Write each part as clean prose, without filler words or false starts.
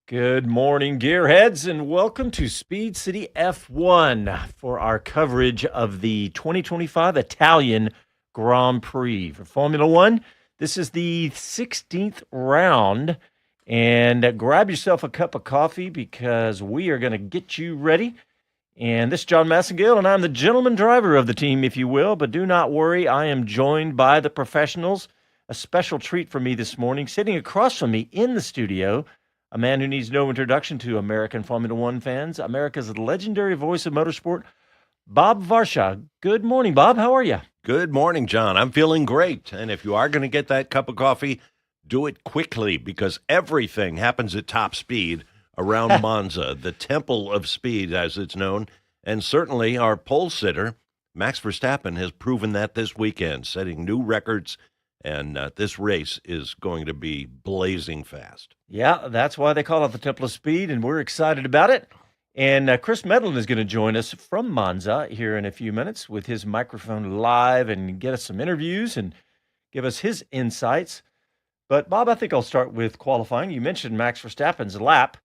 Good morning, gearheads, and welcome to Speed City F1 for our coverage of the 2025 Italian Grand Prix. For Formula One, this is the 16th round, and grab yourself a cup of coffee because we are going to get you ready. And this is Jon Massengale, and I'm the gentleman driver of the team, if you will, but do not worry, I am joined by the professionals. A special treat for me this morning, sitting across from me in the studio, a man who needs no introduction to American Formula One fans, America's legendary voice of motorsport, Bob Varsha. Good morning, Bob. How are you? Good morning, John. I'm feeling great. And if you are going to get that cup of coffee, do it quickly because everything happens at top speed around Monza, the temple of speed, as it's known. And certainly our pole sitter, Max Verstappen, has proven that this weekend, setting new records. And this race is going to be blazing fast. Yeah, that's why they call it the Temple of Speed, and we're excited about it. And Chris Medland is going to join us from Monza here in a few minutes with his microphone live and get us some interviews and give us his insights. But, Bob, I think I'll start with qualifying. You mentioned Max Verstappen's lap,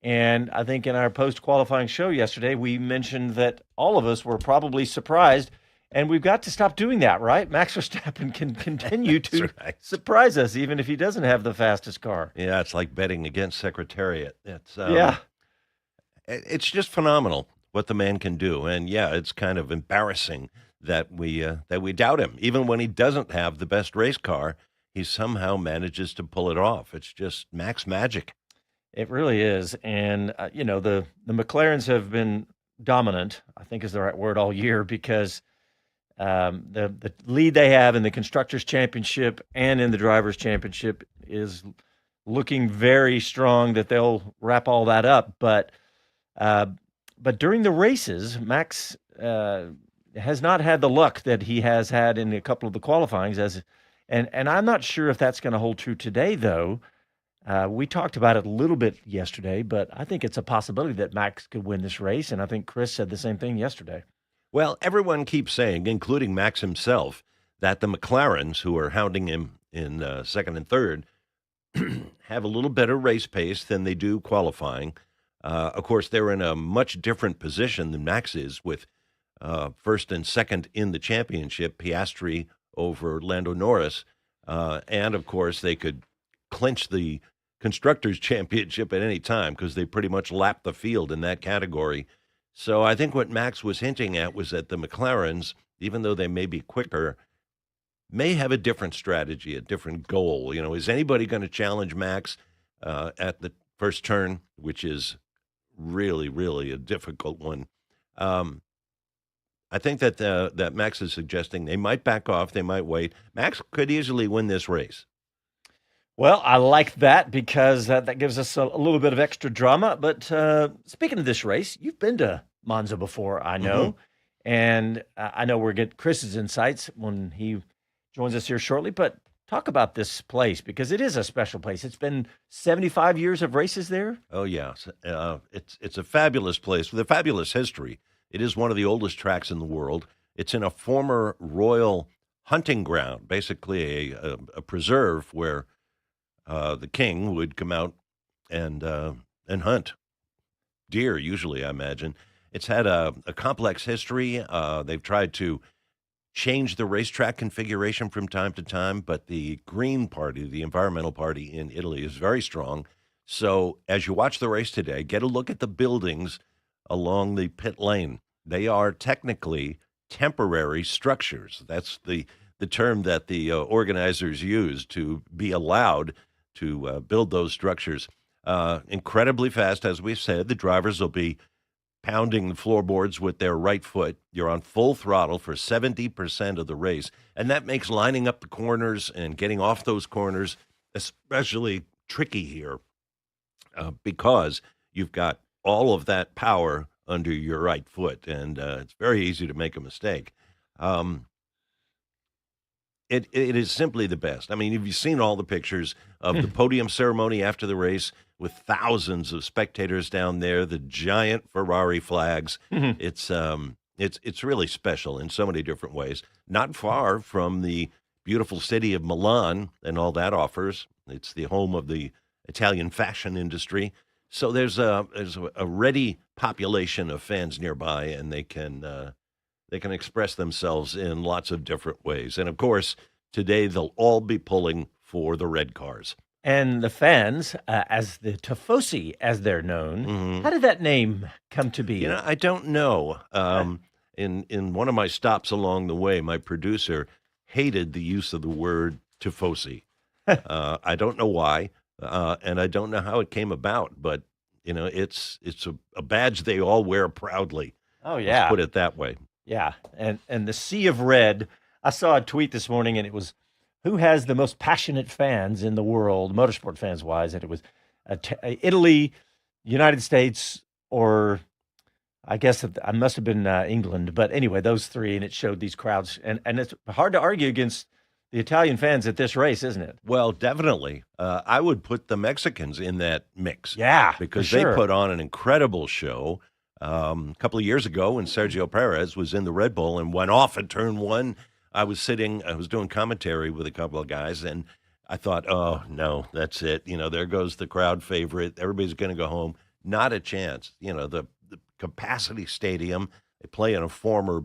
and I think in our post-qualifying show yesterday, we mentioned that all of us were probably surprised. And we've got to stop doing that, right? Max Verstappen can continue to surprise us, even if he doesn't have the fastest car. Yeah, it's like betting against Secretariat. Yeah. It's just phenomenal what the man can do. And, yeah, it's kind of embarrassing that we doubt him. Even when he doesn't have the best race car, he somehow manages to pull it off. It's just Max magic. It really is. And, the McLarens have been dominant, I think is the right word, all year because – the lead they have in the Constructors' Championship and in the Drivers' Championship is looking very strong that they'll wrap all that up. But during the races, Max has not had the luck that he has had in a couple of the qualifyings. And I'm not sure if that's going to hold true today, though. We talked about it a little bit yesterday, but I think it's a possibility that Max could win this race, and I think Chris said the same thing yesterday. Well, everyone keeps saying, including Max himself, that the McLarens, who are hounding him in second and third, have a little better race pace than they do qualifying. Of course, they're in a much different position than Max is with first and second in the championship, Piastri over Lando Norris. And, of course, they could clinch the Constructors' Championship at any time because they pretty much lap the field in that category. So I think what Max was hinting at was that the McLarens, even though they may be quicker, may have a different strategy, a different goal. Is anybody going to challenge Max at the first turn, which is really, really a difficult one? I think that Max is suggesting they might back off, they might wait. Max could easily win this race. Well, I like that because that gives us a little bit of extra drama. But speaking of this race, you've been to Monza before, I know. Mm-hmm. And I know we'll get Chris's insights when he joins us here shortly. But talk about this place because it is a special place. It's been 75 years of races there. Oh, yeah. It's a fabulous place with a fabulous history. It is one of the oldest tracks in the world. It's in a former royal hunting ground, basically a preserve where the king would come out and hunt deer, usually, I imagine. It's had a complex history. They've tried to change the racetrack configuration from time to time, but the Green Party, the environmental party in Italy, is very strong. So as you watch the race today, get a look at the buildings along the pit lane. They are technically temporary structures. That's the term that the organizers use to be allowed to build those structures. Incredibly fast, as we've said. The drivers will be pounding the floorboards with their right foot. You're on full throttle for 70% of the race, and that makes lining up the corners and getting off those corners especially tricky here because you've got all of that power under your right foot, and it's very easy to make a mistake. It is simply the best. I mean, have you seen all the pictures of the podium ceremony after the race with thousands of spectators down there, the giant Ferrari flags? Mm-hmm. It's really special in so many different ways. Not far from the beautiful city of Milan and all that offers. It's the home of the Italian fashion industry. So there's a ready population of fans nearby, and they can express themselves in lots of different ways. And of course, today they'll all be pulling for the red cars. And the fans, as the Tifosi, as they're known, Hmm. how did that name come to be? I don't know. In one of my stops along the way, my producer hated the use of the word tifosi. I don't know why, and I don't know how it came about, but it's a badge they all wear proudly. Oh, Let's yeah. put it that way. Yeah, and the sea of red. I saw a tweet this morning, and it was, "Who has the most passionate fans in the world, motorsport fans wise?" And it was Italy, United States, or I guess I must have been England. But anyway, those three, and it showed these crowds, and it's hard to argue against the Italian fans at this race, isn't it? Well, definitely. I would put the Mexicans in that mix Yeah, for because sure. they put on an incredible show. A couple of years ago, when Sergio Perez was in the Red Bull and went off at turn one, I was doing commentary with a couple of guys, and I thought, oh, no, that's it. There goes the crowd favorite. Everybody's going to go home. Not a chance. The capacity stadium, they play in a former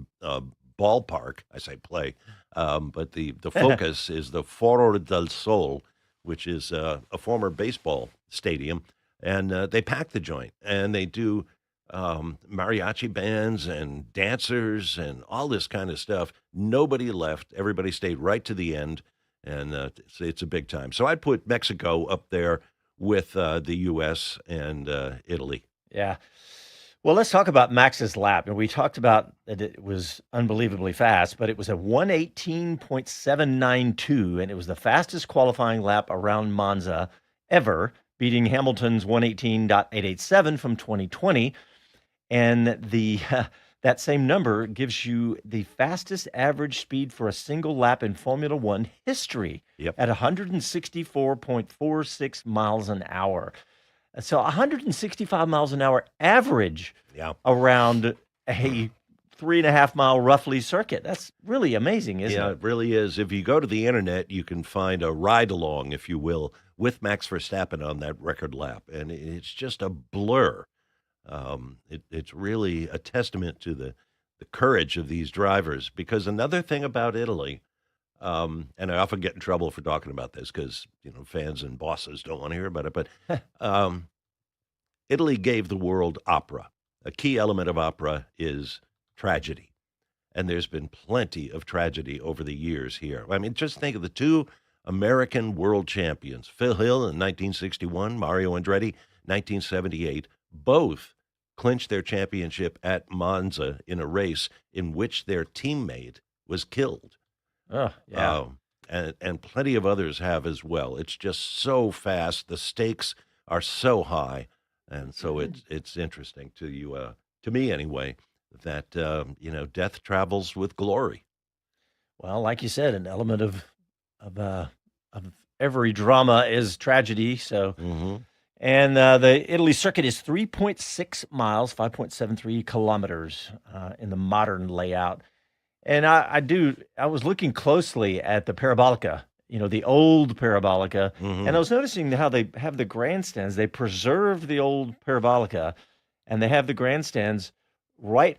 ballpark. I say play, but the focus is the Foro del Sol, which is a former baseball stadium, and they pack the joint, and they do mariachi bands and dancers and all this kind of stuff. Nobody left. Everybody stayed right to the end, and it's a big time. So I'd put Mexico up there with the U.S. and Italy. Yeah. Well, let's talk about Max's lap. And we talked about that it was unbelievably fast, but it was a 1:18.792, and it was the fastest qualifying lap around Monza ever, beating Hamilton's 1:18.887 from 2020. And the that same number gives you the fastest average speed for a single lap in Formula One history Yep. at 164.46 miles an hour. So 165 miles an hour average Yeah. around a 3.5 mile roughly circuit. That's really amazing, isn't Yeah, it? it really is. If you go to the internet, you can find a ride along, if you will, with Max Verstappen on that record lap, and it's just a blur. It's really a testament to the courage of these drivers. Because another thing about Italy, and I often get in trouble for talking about this because fans and bosses don't want to hear about it, but um, Italy gave the world opera. A key element of opera is tragedy. And there's been plenty of tragedy over the years here. I mean, just think of the two American world champions, Phil Hill in 1961, Mario Andretti 1978, both clinched their championship at Monza in a race in which their teammate was killed. Oh, yeah. And plenty of others have as well. It's just so fast. The stakes are so high. And so it's interesting to me anyway, that death travels with glory. Well, like you said, an element of every drama is tragedy. So, Hmm. and the Italy circuit is 3.6 miles, 5.73 kilometers in the modern layout. And I was looking closely at the Parabolica, the old Parabolica, and I was noticing how they have the grandstands. They preserved the old Parabolica, and they have the grandstands right.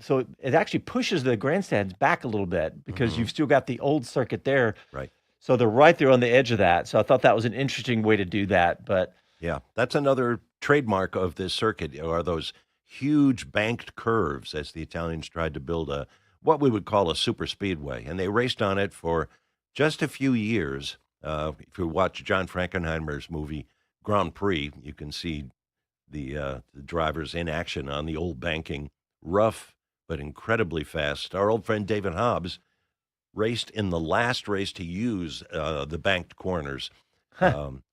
So it actually pushes the grandstands back a little bit because Hmm. you've still got the old circuit there. Right. So they're right there on the edge of that. So I thought that was an interesting way to do that. But Yeah, that's another trademark of this circuit are those huge banked curves as the Italians tried to build what we would call a super speedway. And they raced on it for just a few years. If you watch John Frankenheimer's movie Grand Prix, you can see the drivers in action on the old banking, rough but incredibly fast. Our old friend David Hobbs raced in the last race to use the banked corners,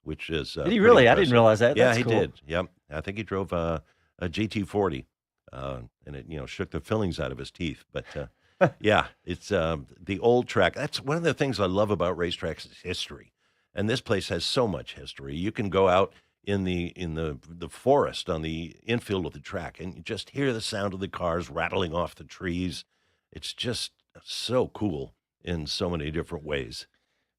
which is did he pretty really? I didn't impressive. realize that. Yeah, That's he cool. did. Yep, I think he drove a GT40, and it shook the fillings out of his teeth. But yeah, it's the old track. That's one of the things I love about racetracks is history, and this place has so much history. You can go out in the forest on the infield of the track, and you just hear the sound of the cars rattling off the trees. It's just so cool in so many different ways.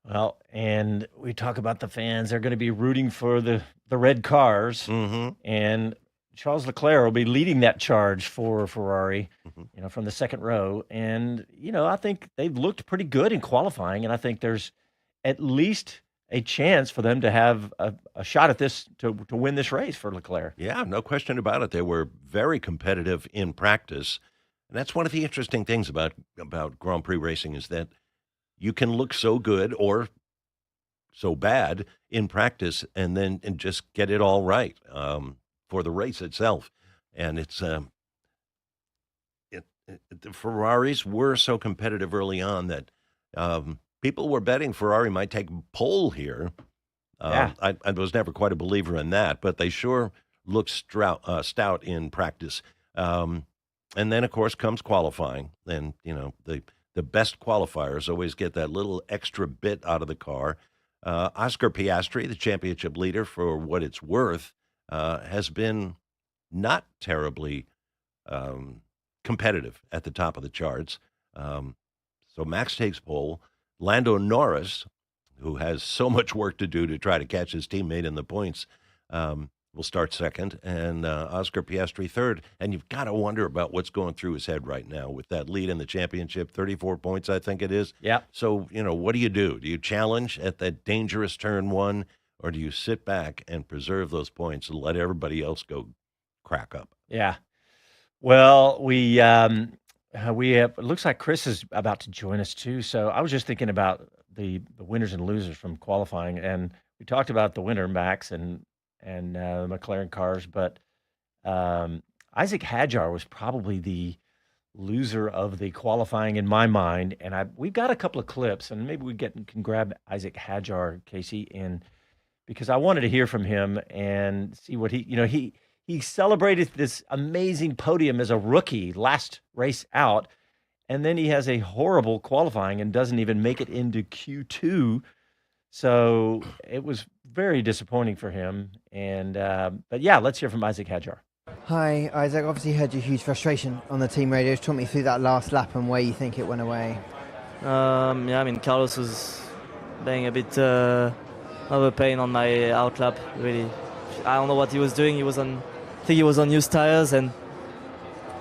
Well, and we talk about the fans. They're going to be rooting for the red cars, Mm-hmm. and Charles Leclerc will be leading that charge for Ferrari, Mm-hmm. from the second row. And, I think they've looked pretty good in qualifying, and I think there's at least a chance for them to have a shot at this to win this race for Leclerc. Yeah, no question about it. They were very competitive in practice. And that's one of the interesting things about Grand Prix racing is that you can look so good or so bad in practice and just get it all right for the race itself. And the Ferraris were so competitive early on that people were betting Ferrari might take pole here. Yeah. I was never quite a believer in that, but they sure looked stout in practice. And then, of course, comes qualifying. And, the best qualifiers always get that little extra bit out of the car. Oscar Piastri, the championship leader, for what it's worth, has been not terribly competitive at the top of the charts. So Max takes pole. Lando Norris, who has so much work to do to try to catch his teammate in the points, will start second, and Oscar Piastri third. And you've got to wonder about what's going through his head right now with that lead in the championship, 34 points, I think it is. Yeah. So, what do? Do you challenge at that dangerous turn one, or do you sit back and preserve those points and let everybody else go crack up? Yeah. Well, we have, it looks like Chris is about to join us too. So I was just thinking about the winners and losers from qualifying, and we talked about the winner, Max, and McLaren cars, but Isaac Hadjar was probably the loser of the qualifying in my mind. And we've got a couple of clips, and maybe can grab Isaac Hadjar, Casey, in because I wanted to hear from him and see what he celebrated this amazing podium as a rookie last race out, and then he has a horrible qualifying and doesn't even make it into Q2. So it was very disappointing for him. And but yeah, let's hear from Isaac Hadjar. Hi, Isaac. Obviously heard your huge frustration on the team radio. Talk me through that last lap and where you think it went away. Carlos was being a bit of a pain on my outlap, really. I don't know what he was doing. I think he was on used tires, and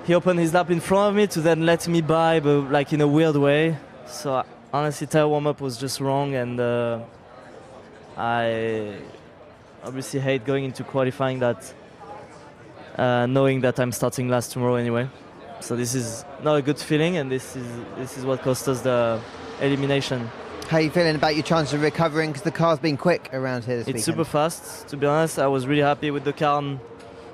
he opened his lap in front of me to then let me by, but like in a weird way. So honestly, tire warm-up was just wrong, and I obviously hate going into qualifying that, knowing that I'm starting last tomorrow anyway. So this is not a good feeling, and this is what cost us the elimination. How are you feeling about your chance of recovering? Because the car's been quick around here this weekend. It's super fast, to be honest. I was really happy with the car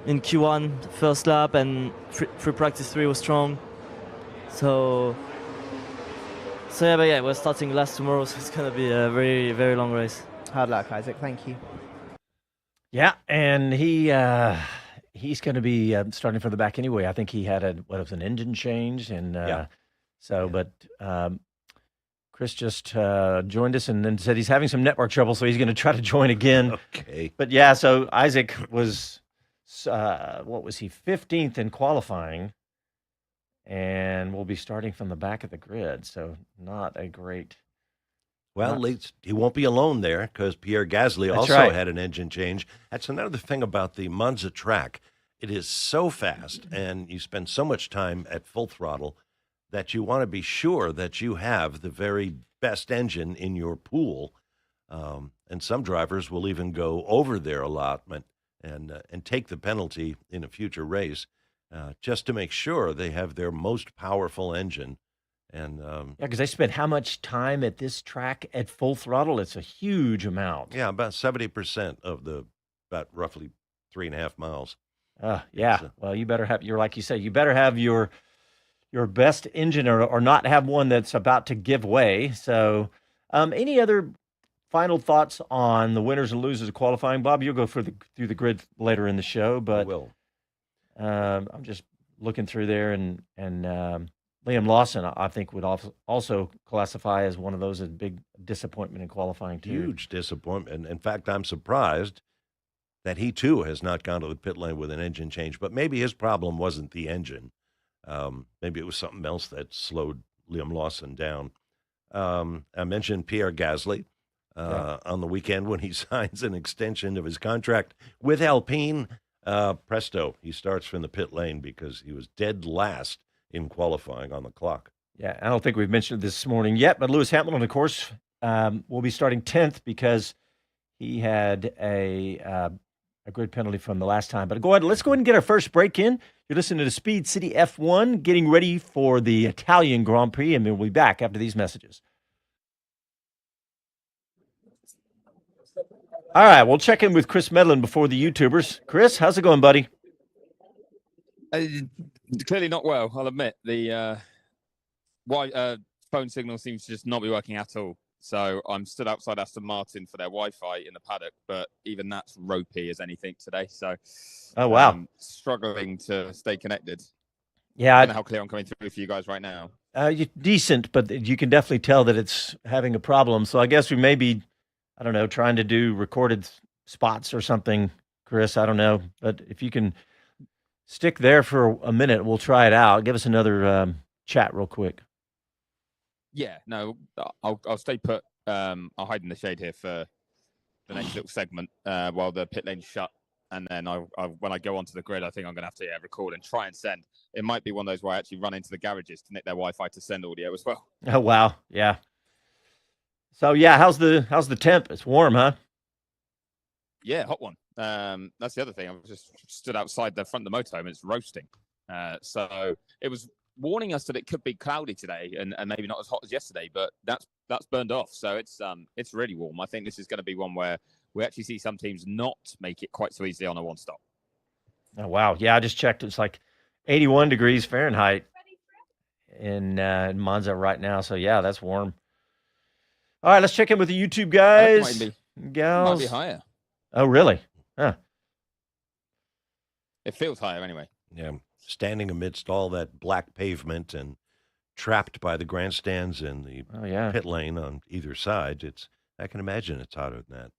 in Q1, first lap, and free practice 3 was strong. So we're starting last tomorrow, so it's going to be a very, very long race. Hard luck, Isaac. Thank you. Yeah, and he's going to be starting from the back anyway. I think he had an engine change, and but Chris just joined us and then said he's having some network trouble, so he's going to try to join again. Okay. But yeah, so Isaac was, what was he, 15th in qualifying, and will be starting from the back of the grid, so not a great... Well, at least he won't be alone there because Pierre Gasly also had an engine change. That's another thing about the Monza track. It is so fast, and you spend so much time at full throttle that you want to be sure that you have the very best engine in your pool. And some drivers will even go over their allotment and take the penalty in a future race just to make sure they have their most powerful engine. And because they spend how much time at this track at full throttle? It's a huge amount. Yeah, about 70% of about roughly 3.5 miles. Well, you better have like you say, you better have your best engine or not have one that's about to give way. So, any other final thoughts on the winners and losers of qualifying? Bob, you'll go through the grid later in the show, but I will. I'm just looking through there, and Liam Lawson, I think, would also classify as one of those as big disappointment in qualifying too. Huge disappointment. In fact, I'm surprised that he too has not gone to the pit lane with an engine change. But maybe his problem wasn't the engine. Maybe it was something else that slowed Liam Lawson down. I mentioned Pierre Gasly. on the weekend when he signs an extension of his contract with Alpine. Presto, he starts from the pit lane because he was dead last in qualifying on the clock. Yeah, I don't think we've mentioned this morning yet, but Lewis Hamilton, of course, will be starting 10th because he had a grid penalty from the last time. But let's go ahead and get our first break in. You're listening to Speed City F1, getting ready for the Italian Grand Prix, and we'll be back after these messages. All right, we'll check in with Chris Medland before the YouTubers. Chris, how's it going, buddy? Clearly not well, I'll admit. The phone signal seems to just not be working at all. So I'm stood outside Aston Martin for their Wi-Fi in the paddock, but even that's ropey as anything today. So, oh wow, struggling to stay connected. Yeah, I don't know how clear I'm coming through for you guys right now. Decent, but you can definitely tell that it's having a problem. So I guess we may be, I don't know, trying to do recorded spots or something, Chris. I don't know, but if you can stick there for a minute, we'll try it out. Give us another chat real quick. Yeah, no, I'll stay put. I'll hide in the shade here for the next little segment while the pit lane's shut. And then when I go onto the grid, I think I'm going to have to record and try and send. It might be one of those where I actually run into the garages to nick their Wi-Fi to send audio as well. Oh, wow. Yeah. So, yeah, how's the temp? It's warm, huh? Yeah, hot one. That's the other thing. I just stood outside the front of the motorhome and it's roasting. So it was warning us that it could be cloudy today and maybe not as hot as yesterday, but that's burned off. So it's really warm. I think this is going to be one where we actually see some teams not make it quite so easily on a one stop. Oh, wow. Yeah, I just checked. It's like 81 degrees Fahrenheit in Monza right now. So, yeah, that's warm. All right, let's check in with the YouTube guys. Gals. Might be higher. Oh, really? Huh. It feels higher anyway. Yeah, standing amidst all that black pavement and trapped by the grandstands and the pit lane on either side, I can imagine it's hotter than that.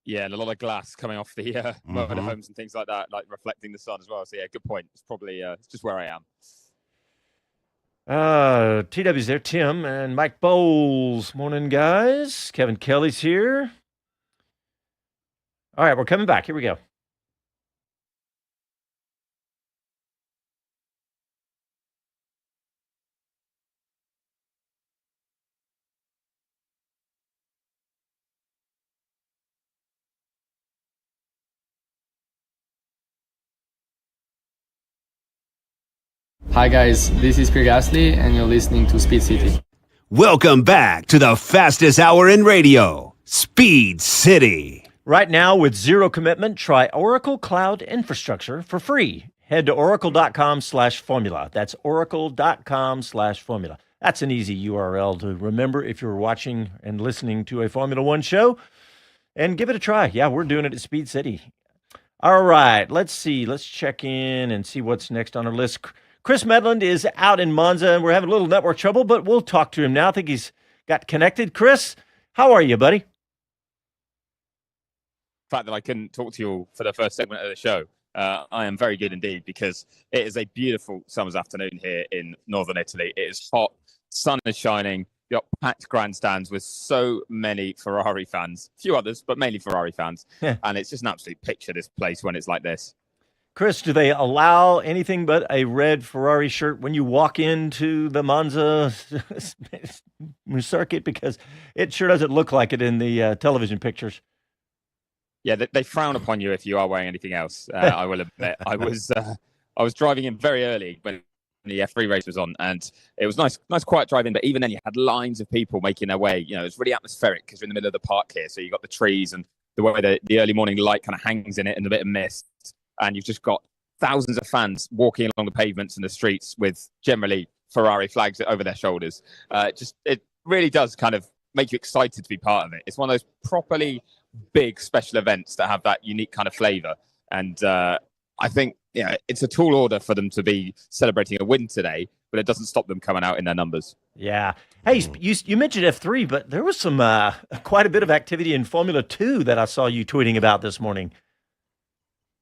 Yeah, and a lot of glass coming off the motorhomes and things like that, like reflecting the sun as well. So, yeah, good point. It's probably it's just where I am. TW's there, Tim and Mike Bowles. Morning, guys. Kevin Kelly's here. All right, we're coming back. Here we go. Hi guys, this is Pierre Gasly and you're listening to Speed City. Welcome back to the fastest hour in radio, Speed City. Right now, with zero commitment, try Oracle Cloud Infrastructure for free. Head to oracle.com/formula. That's oracle.com/formula. That's an easy URL to remember if you're watching and listening to a Formula One show. And give it a try. Yeah, we're doing it at Speed City. All right, let's see. Let's check in and see what's next on our list. Chris Medland is out in Monza, and we're having a little network trouble, but we'll talk to him now. I think he's got connected. Chris, how are you, buddy? The fact that I couldn't talk to you all for the first segment of the show, I am very good indeed, because it is a beautiful summer's afternoon here in northern Italy. It is hot, sun is shining, you've got packed grandstands with so many Ferrari fans, a few others, but mainly Ferrari fans. And it's just an absolute picture, this place, when it's like this. Chris, do they allow anything but a red Ferrari shirt when you walk into the Monza circuit? Because it sure doesn't look like it in the television pictures. Yeah, they frown upon you if you are wearing anything else. I will admit. I was driving in very early when the F3 race was on, and it was nice quiet driving. But even then, you had lines of people making their way. You know, it's really atmospheric because you're in the middle of the park here. So you got the trees and the way the early morning light kind of hangs in it and a bit of mist. And you've just got thousands of fans walking along the pavements and the streets with generally Ferrari flags over their shoulders. It really does kind of make you excited to be part of it. It's one of those properly big special events that have that unique kind of flavor. And I think it's a tall order for them to be celebrating a win today, but it doesn't stop them coming out in their numbers. Yeah. Hey, you mentioned F3, but there was some quite a bit of activity in Formula 2 that I saw you tweeting about this morning.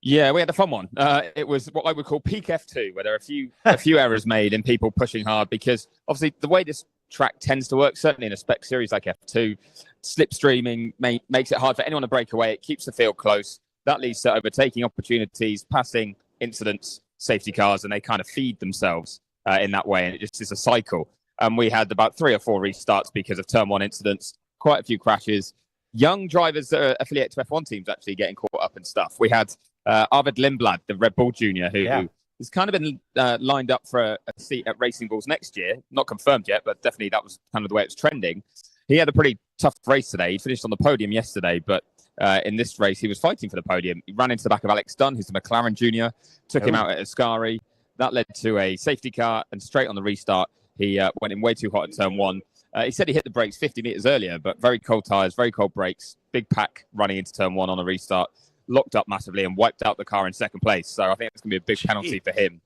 Yeah, we had a fun one. It was what I would call peak F2, where there are a few errors made and people pushing hard, because obviously the way this track tends to work, certainly in a spec series like F2, slipstreaming makes it hard for anyone to break away. It keeps the field close. That leads to overtaking opportunities, passing incidents, safety cars, and they kind of feed themselves in that way. And it just is a cycle. And we had about 3 or 4 restarts because of Turn 1 incidents, quite a few crashes. Young drivers that are affiliated to F1 teams actually getting caught up in stuff. We had Arvid Lindblad, the Red Bull junior, who has kind of been lined up for a seat at Racing Bulls next year. Not confirmed yet, but definitely that was kind of the way it was trending. He had a pretty tough race today. He finished on the podium yesterday, but in this race, he was fighting for the podium. He ran into the back of Alex Dunn, who's the McLaren junior, took him out at Ascari. That led to a safety car, and straight on the restart, he went in way too hot at Turn 1. He said he hit the brakes 50 meters earlier, but very cold tyres, very cold brakes, big pack running into Turn 1 on a restart, locked up massively and wiped out the car in second place. So I think it's going to be a big penalty for him.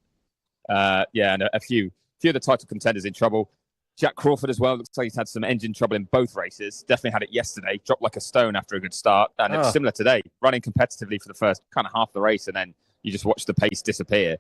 And a few of the title contenders in trouble. Jack Crawford as well. Looks like he's had some engine trouble in both races. Definitely had it yesterday. Dropped like a stone after a good start. And it's similar today. Running competitively for the first kind of half the race, and then you just watch the pace disappear.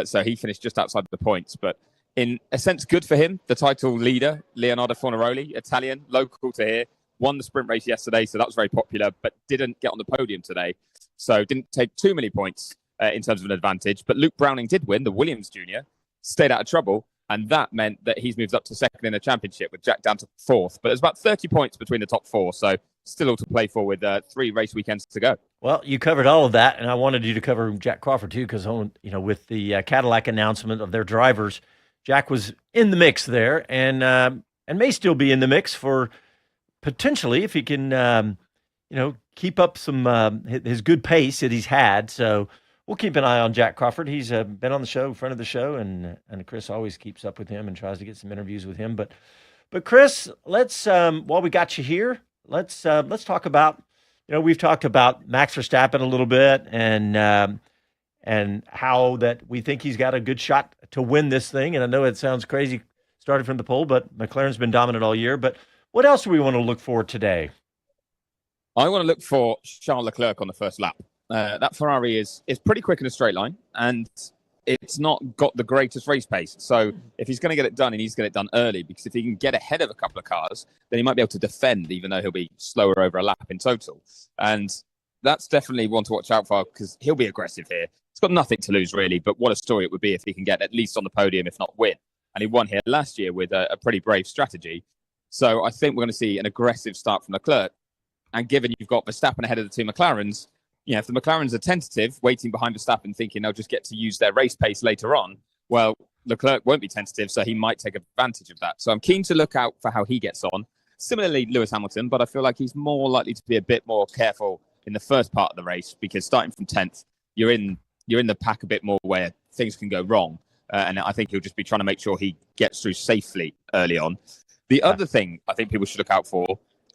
So he finished just outside the points. But in a sense, good for him. The title leader, Leonardo Fornaroli, Italian, local to here, won the sprint race yesterday. So that was very popular, but didn't get on the podium today. So didn't take too many points in terms of an advantage. But Luke Browning did win, the Williams junior, stayed out of trouble. And that meant that he's moved up to second in the championship with Jack down to fourth. But there's about 30 points between the top 4. So still all to play for with 3 race weekends to go. Well, you covered all of that, and I wanted you to cover Jack Crawford too, because with the Cadillac announcement of their drivers, Jack was in the mix there, and may still be in the mix for potentially if he can, keep up some his good pace that he's had. So we'll keep an eye on Jack Crawford. He's been on the show, friend of the show, and Chris always keeps up with him and tries to get some interviews with him. But Chris, let's while we got you here, let's talk about. We've talked about Max Verstappen a little bit, and how that we think he's got a good shot to win this thing. And I know it sounds crazy starting from the pole, but McLaren's been dominant all year. But what else do we want to look for today? I want to look for Charles Leclerc on the first lap. That Ferrari is pretty quick in a straight line, and it's not got the greatest race pace. So if he's going to get it done, he needs to get it done early, because if he can get ahead of a couple of cars, then he might be able to defend, even though he'll be slower over a lap in total. And that's definitely one to watch out for, because he'll be aggressive here. He's got nothing to lose, really, but what a story it would be if he can get at least on the podium, if not win. And he won here last year with a pretty brave strategy. So I think we're going to see an aggressive start from Leclerc. And given you've got Verstappen ahead of the 2 McLarens, if the McLarens are tentative, waiting behind Verstappen, thinking they'll just get to use their race pace later on, well, Leclerc won't be tentative, so he might take advantage of that. So I'm keen to look out for how he gets on. Similarly, Lewis Hamilton, but I feel like he's more likely to be a bit more careful in the first part of the race, because starting from 10th, you're in the pack a bit more where things can go wrong. And I think he'll just be trying to make sure he gets through safely early on. The other thing I think people should look out for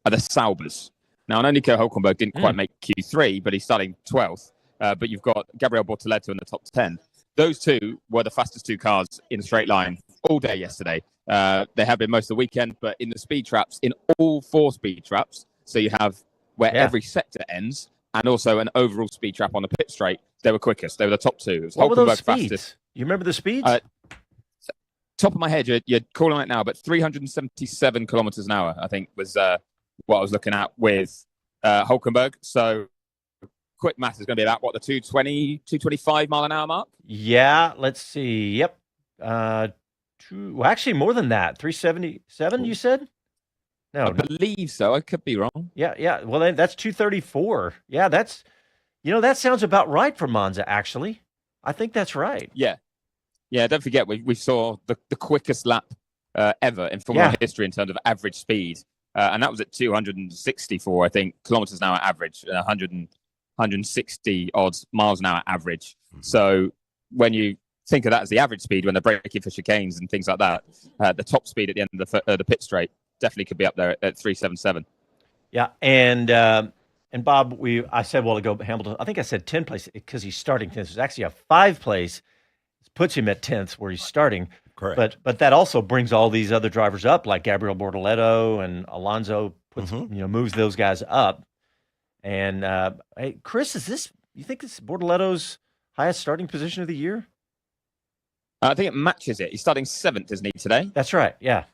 are the Saubers. Now, I know Nico Hülkenberg didn't quite make Q3, but he's starting 12th. But you've got Gabriel Bortoleto in the top 10. Those 2 were the fastest 2 cars in a straight line all day yesterday. They have been most of the weekend, but in the speed traps, in all 4 speed traps, so you have where every sector ends, and also an overall speed trap on the pit straight, they were quickest. They were the top 2. It was what Hülkenberg were those speeds? fastest. You remember the speeds? Top of my head, you're calling it now, but 377 kilometers an hour, I think, was what I was looking at with Hülkenberg. So quick math is going to be about, the 225 mile an hour mark? Yeah, let's see. Yep. Actually, more than that. 377, you said? No. I believe so. I could be wrong. Yeah. Well, that's 234. Yeah, that sounds about right for Monza, actually. I think that's right. Yeah, don't forget, we saw the quickest lap ever in Formula 1 history in terms of average speed. And that was at 264, I think, kilometers an hour average, 160 odd miles an hour average. So when you think of that as the average speed, when they're braking for chicanes and things like that, the top speed at the end of the pit straight definitely could be up there at 377. Yeah, and Bob, I said a while ago, Hamilton, I think I said 10th place because he's starting 10th. It's actually a 5 place. It puts him at 10th where he's starting. Correct. But that also brings all these other drivers up, like Gabriel Bortoleto and Alonso moves those guys up. And hey, Chris, you think this is Bortoleto's highest starting position of the year? I think it matches it. He's starting 7th, isn't he, today? That's right. Yeah.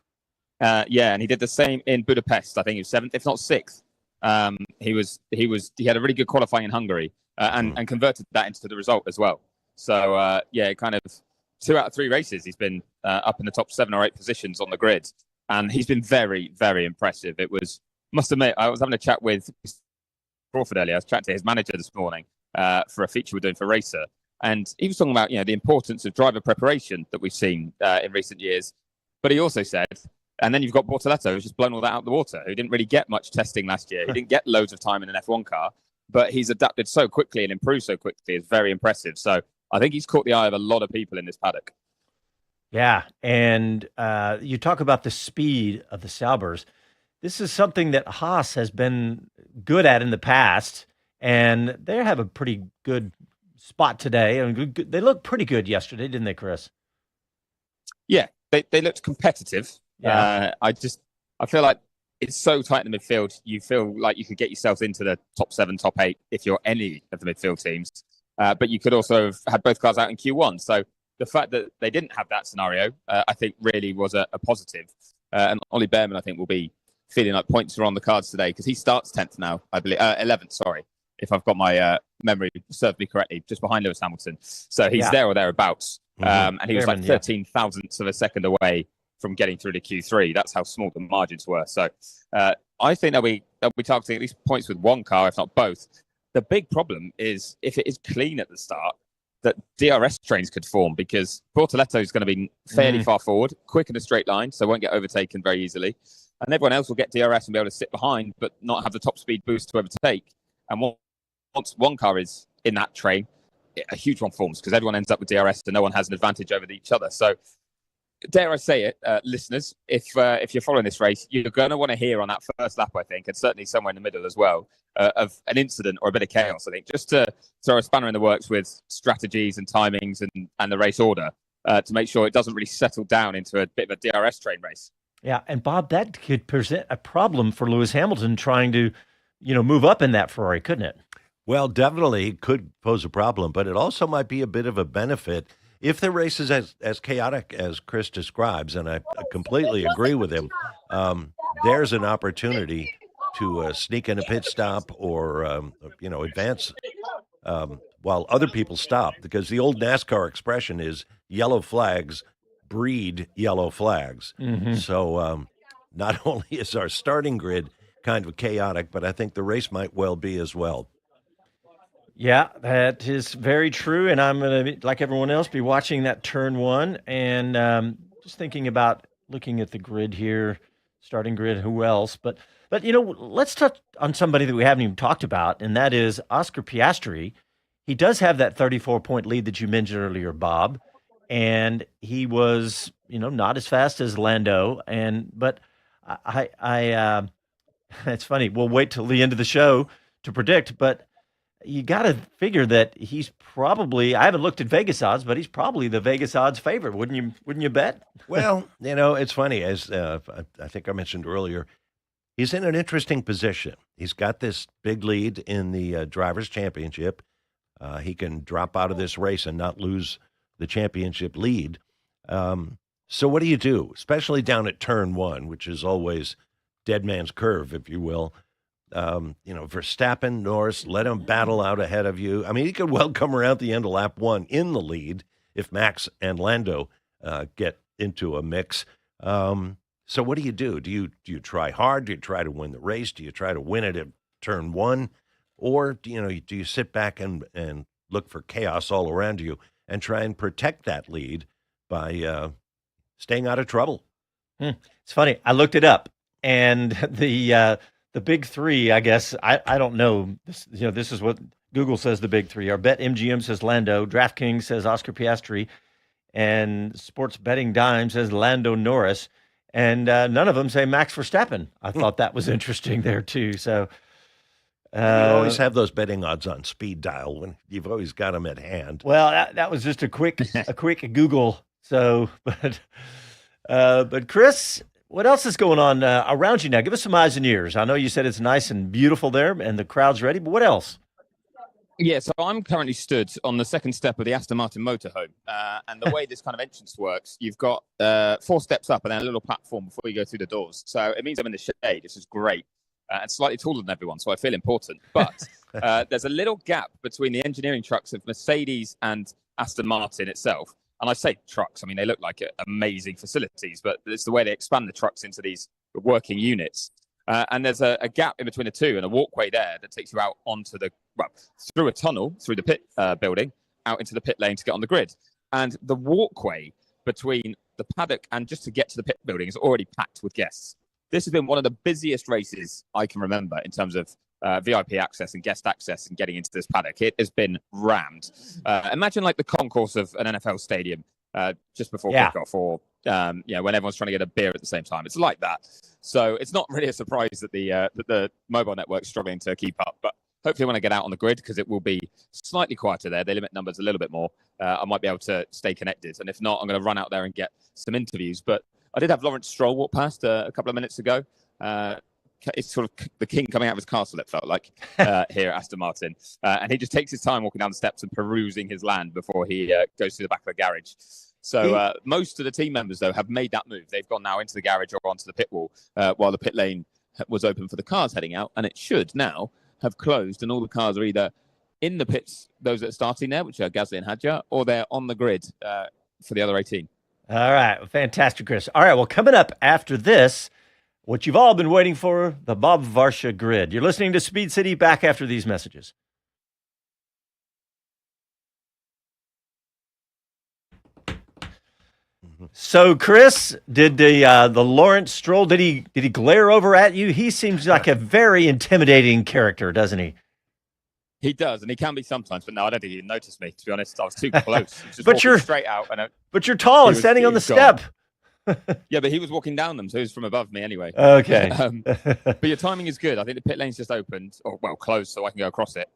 Yeah, and he did the same in Budapest. I think he was 7th, if not 6th. He had a really good qualifying in Hungary and converted that into the result as well. So kind of 2 out of 3 races he's been up in the top 7 or 8 positions on the grid, and he's been very, very impressive. Must admit, I was having a chat with Crawford earlier. I was chatting to his manager this morning for a feature we're doing for Racer, and he was talking about the importance of driver preparation that we've seen in recent years. But he also said, and then you've got Bortoletto, who's just blown all that out of the water, who didn't really get much testing last year. He didn't get loads of time in an F1 car, but he's adapted so quickly and improved so quickly. It's very impressive. So I think he's caught the eye of a lot of people in this paddock. Yeah, and you talk about the speed of the Saubers. This is something that Haas has been good at in the past, and they have a pretty good spot today. I mean, they looked pretty good yesterday, didn't they, Chris? Yeah, they looked competitive. Yeah. I feel like it's so tight in the midfield. You feel like you could get yourselves into the top 7, top 8 if you're any of the midfield teams. But you could also have had both cars out in Q1. So the fact that they didn't have that scenario, I think really was a positive. And Ollie Behrman, I think, will be feeling like points are on the cards today because he starts 10th now, I believe. 11th, sorry, if I've got my memory served me correctly, just behind Lewis Hamilton. So he's there or thereabouts. And he was Behrman, like 13 thousandths of a second away from getting through to Q3. That's how small the margins were. So I think they'll be targeting at least points with one car, if not both. The big problem is if it is clean at the start, that DRS trains could form because Bortoletto is going to be fairly far forward, quick in a straight line, so won't get overtaken very easily. And everyone else will get DRS and be able to sit behind, but not have the top speed boost to overtake. And once one car is in that train, a huge one forms because everyone ends up with DRS and no one has an advantage over each other. So dare I say it, listeners, if you're following this race, you're going to want to hear on that first lap, I think, and certainly somewhere in the middle as well, of an incident or a bit of chaos, I think, just to throw a spanner in the works with strategies and timings and the race order to make sure it doesn't really settle down into a bit of a DRS train race. Yeah, and Bob, that could present a problem for Lewis Hamilton trying to, move up in that Ferrari, couldn't it? Well, definitely could pose a problem, but it also might be a bit of a benefit if the race is as chaotic as Chris describes, and I completely agree with him. There's an opportunity to sneak in a pit stop or advance while other people stop, because the old NASCAR expression is yellow flags breed yellow flags. So not only is our starting grid kind of chaotic, but I think the race might well be as well. Yeah, that is very true. And I'm going to, like everyone else, be watching that turn 1 and just thinking about looking at the grid here, starting grid, who else. But let's touch on somebody that we haven't even talked about, and that is Oscar Piastri. He does have that 34-point lead that you mentioned earlier, Bob, and he was, not as fast as Lando. But I it's funny. We'll wait till the end of the show to predict, but you got to figure that he's probably, I haven't looked at Vegas odds, but he's probably the Vegas odds favorite. Wouldn't you bet? Well, it's funny, as I think I mentioned earlier, he's in an interesting position. He's got this big lead in the Drivers' Championship. He can drop out of this race and not lose the championship lead. So what do you do, especially down at turn 1, which is always dead man's curve, if you will? Verstappen, Norris, let him battle out ahead of you. I mean, he could well come around the end of lap 1 in the lead if Max and Lando get into a mix. So what do you do? Do you try hard? Do you try to win the race? Do you try to win it at turn 1? Or, do you sit back and look for chaos all around you and try and protect that lead by staying out of trouble? It's funny. I looked it up, and the big 3, I guess, I don't know. This is what Google says the big 3 are. BetMGM says Lando, DraftKings says Oscar Piastri, and Sports Betting Dime says Lando Norris, and none of them say Max Verstappen. I thought that was interesting there too. So you always have those betting odds on speed dial when you've always got them at hand. Well, that was just a quick Google. So, but Chris, what else is going on around you now? Give us some eyes and ears. I know you said it's nice and beautiful there and the crowd's ready, but what else? Yeah, so I'm currently stood on the second step of the Aston Martin motorhome. And the way this kind of entrance works, you've got 4 steps up and then a little platform before you go through the doors. So it means I'm in the shade, which is great. And slightly taller than everyone, so I feel important. But there's a little gap between the engineering trucks of Mercedes and Aston Martin itself. And I say trucks, I mean, they look like amazing facilities, but it's the way they expand the trucks into these working units. And there's a gap in between the two and a walkway there that takes you out onto through a tunnel, through the pit building, out into the pit lane to get on the grid. And the walkway between the paddock and just to get to the pit building is already packed with guests. This has been one of the busiest races I can remember in terms of VIP access and guest access and getting into this paddock. It has been rammed. Imagine like the concourse of an NFL stadium just before kickoff, or when everyone's trying to get a beer at the same time. It's like that. So it's not really a surprise that the mobile network's struggling to keep up. But hopefully when I get out on the grid, because it will be slightly quieter there, they limit numbers a little bit more, I might be able to stay connected. And if not, I'm going to run out there and get some interviews. But I did have Lawrence Stroll walk past a couple of minutes ago. It's sort of the king coming out of his castle, it felt like, here at Aston Martin. And he just takes his time walking down the steps and perusing his land before he goes to the back of the garage. So most of the team members, though, have made that move. They've gone now into the garage or onto the pit wall while the pit lane was open for the cars heading out. And it should now have closed, and all the cars are either in the pits, those that are starting there, which are Gasly and Hadjar, or they're on the grid for the other 18. All right. Fantastic, Chris. All right. Well, coming up after this, what you've all been waiting for, the Bob Varsha grid. You're listening to Speed City, back after these messages. So, Chris, did the Lawrence Stroll, did he glare over at you? He seems like a very intimidating character, doesn't he? He does, and he can be sometimes, but no, I don't think he noticed me, to be honest. I was too close. Just but you're straight out. But you're tall and standing on the step. Yeah, but he was walking down them, so he was from above me anyway. Okay. But your timing is good. I think the pit lane's just opened, or well, closed, so I can go across it.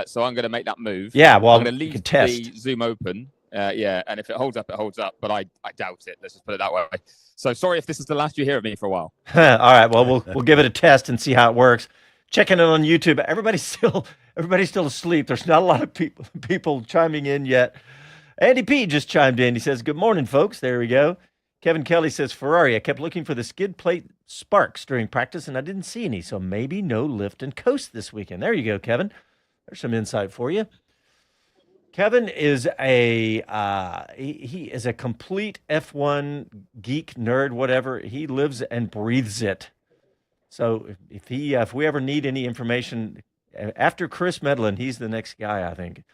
So I'm going to make that move. Yeah, well, I'm going to leave the Zoom open. And if it holds up, it holds up. But I doubt it. Let's just put it that way. So sorry if this is the last you hear of me for a while. All right. Well, we'll give it a test and see how it works. Checking it on YouTube. Everybody's still asleep. There's not a lot of people chiming in yet. Andy P just chimed in. He says, "Good morning, folks." There we go. Kevin Kelly says, "Ferrari, I kept looking for the skid plate sparks during practice, and I didn't see any. So maybe no lift and coast this weekend." There you go, Kevin. There's some insight for you. Kevin is he is a complete F1 geek, nerd, whatever. He lives and breathes it. So if we ever need any information after Chris Medland, he's the next guy, I think.